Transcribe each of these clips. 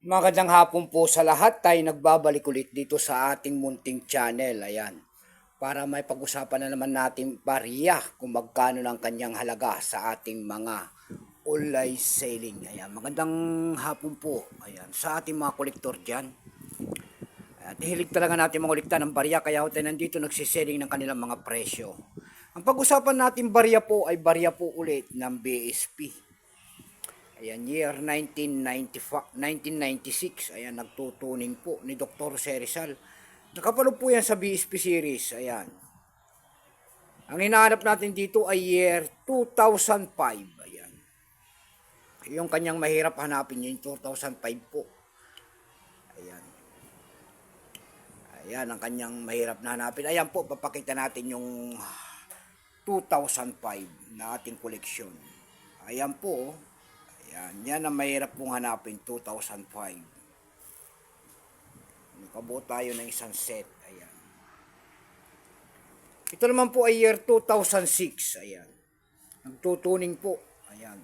Magandang hapon po sa lahat. Tayo nagbabalik ulit dito sa ating munting channel. Ayan. Para may pag-usapan na naman natin barya kung magkano ng kanyang halaga sa ating mga online selling. Ayan. Magandang hapon po. Ayan. Sa ating mga kolektor dyan. At hilig talaga natin mangulikta ng barya. Kaya tayo nandito nagsiselling ng kanilang mga presyo. Ang pag-usapan natin barya po ay barya po ulit ng BSP. Ayan, year 1995, 1996. Ayan, nagtutuning po ni Dr. Serizal. Nakapalo po yan sa BSP series. Ayan. Ang hinahanap natin dito ay year 2005. Ayan. Yung kanyang mahirap hanapin yung 2005 po. Ayan. Ayan, ang kanyang mahirap na hanapin. Ayan po, papakita natin yung 2005 na ating koleksyon. Ayan po. Ayan, yan ang mahirap pong hanapin, 2005. Nakabuo tayo ng isang set. Ayan. Ito naman po ay year 2006. Ayan. Nagtutuning po. Ayan.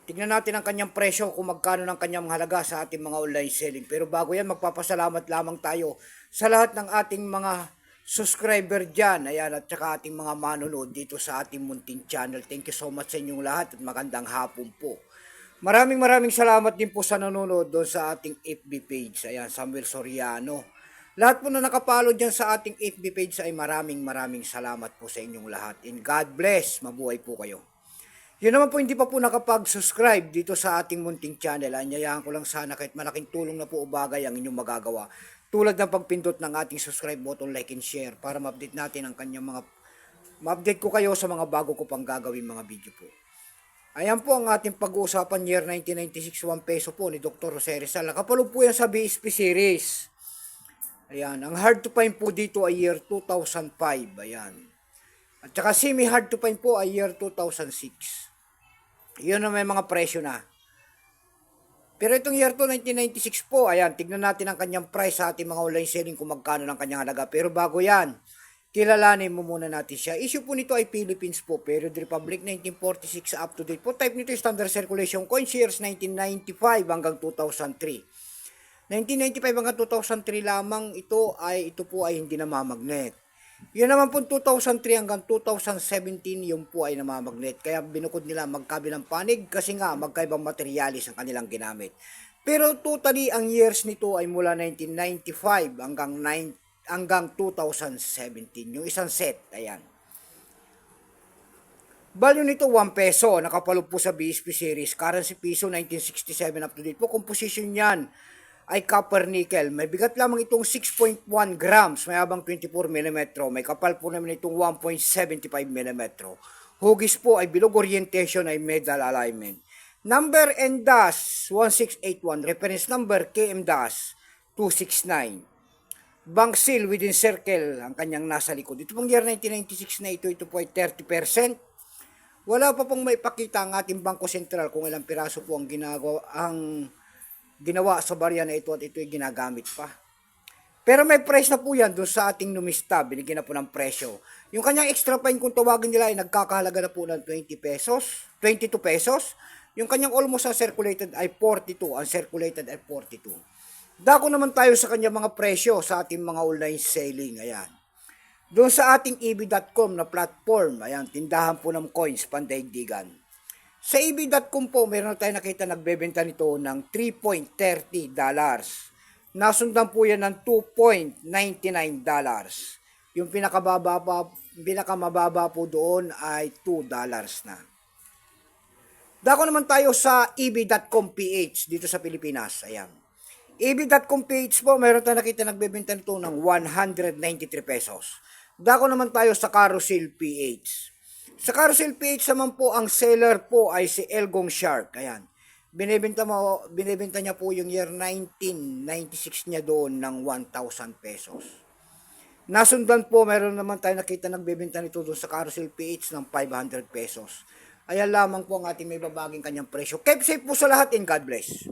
Tignan natin ang kanyang presyo kung magkano ng kanyang halaga sa ating mga online selling. Pero bago yan, magpapasalamat lamang tayo sa lahat ng ating mga subscriber dyan. Ayan, at saka ating mga manonood dito sa ating munting channel. Thank you so much sa inyong lahat at magandang hapon po. Maraming salamat din po sa nanonood doon sa ating FB page. Ayan, Samuel Soriano. Lahat po na nakapalo dyan sa ating FB page ay maraming salamat po sa inyong lahat. And God bless. Mabuhay po kayo. Yun naman po hindi pa po nakapag-subscribe dito sa ating munting channel. Anyayahan ko lang sana kahit malaking tulong na po o bagay ang inyong magagawa. Tulad ng pagpindot ng ating subscribe button, like and share para ma-update natin ang kanyang mga ma-update ko kayo sa mga bago ko pang gagawin mga video po. Ayan po ang ating pag-uusapan year 1996, 1 peso po ni Dr. Jose Rizal. Nakapalog po yan sa BSP series. Ayan, ang hard to find po dito ay year 2005. Ayan. At saka semi-hard to find po ay year 2006. Yun na may mga presyo na. Pero itong year 1996 po, ayan, tignan natin ang kanyang price sa ating mga online selling kung magkano ng kanyang halaga. Pero bago yan, kilalanin mo muna natin siya. Issue po nito ay Philippines po, Period Republic 1946 up to date po. Type nito Standard Circulation Coins years 1995 hanggang 2003. 1995 hanggang 2003 lamang ito po ay hindi namamagnet. Yun naman po 2003 hanggang 2017 yung po ay namamagnet. Kaya binukod nila magkabilang panig kasi nga magkaibang materialis ang kanilang ginamit. Pero totally ang years nito ay mula 1995 hanggang 2017. Yung isang set, ayan. Value nito 1 peso. Nakapalog po sa BSP series. Currency piso 1967 up to date po. Composition yan ay copper nickel. May bigat lamang itong 6.1 grams. May habang 24 mm. May kapal po naman itong 1.75 mm. Hugis po ay bilog, orientation ay medal alignment. Number and dash 1681. Reference number KM dash 269. Bank seal within circle ang kanyang nasa likod. Ito pong year 1996 na ito po ay 30%. Wala pa pong maipakita ang ating Bangko Sentral kung ilang piraso po ang ginawa sa barya na ito at ito ay ginagamit pa. Pero may price na po yan doon sa ating numista. Binigyan na po ng presyo. Yung kanyang extra fine kung tawagin nila ay nagkakahalaga na po ng 20 pesos, 22 pesos. Yung kanyang almost uncirculated ay 42. Uncirculated ay 42. Dako naman tayo sa kanyang mga presyo sa ating mga online selling. Ayan. Doon sa ating eb.com na platform, ayan, tindahan po ng coins, pandaigdigan. Sa eb.com po, meron tayo nakita nagbebenta nito ng $3.30. Nasundan po yan ng $2.99. Yung pinakamababa po doon ay $2 na. Dako naman tayo sa eb.com PH dito sa Pilipinas. Ayan. eb.com PH po, meron tayo nakita nagbebenta nito ng 193 pesos. Dako naman tayo sa Carousel PH. Sa Carousel PH naman po, ang seller po ay si Elgong Shark. Ayan. Binebenta niya po yung year 1996 niya doon ng 1,000 pesos. Nasundan po, meron naman tayo nakita nagbebenta nito doon sa Carousel PH ng 500 pesos. Ayan lamang po ang ating may babaging kanyang presyo. Keep safe po sa lahat and God bless.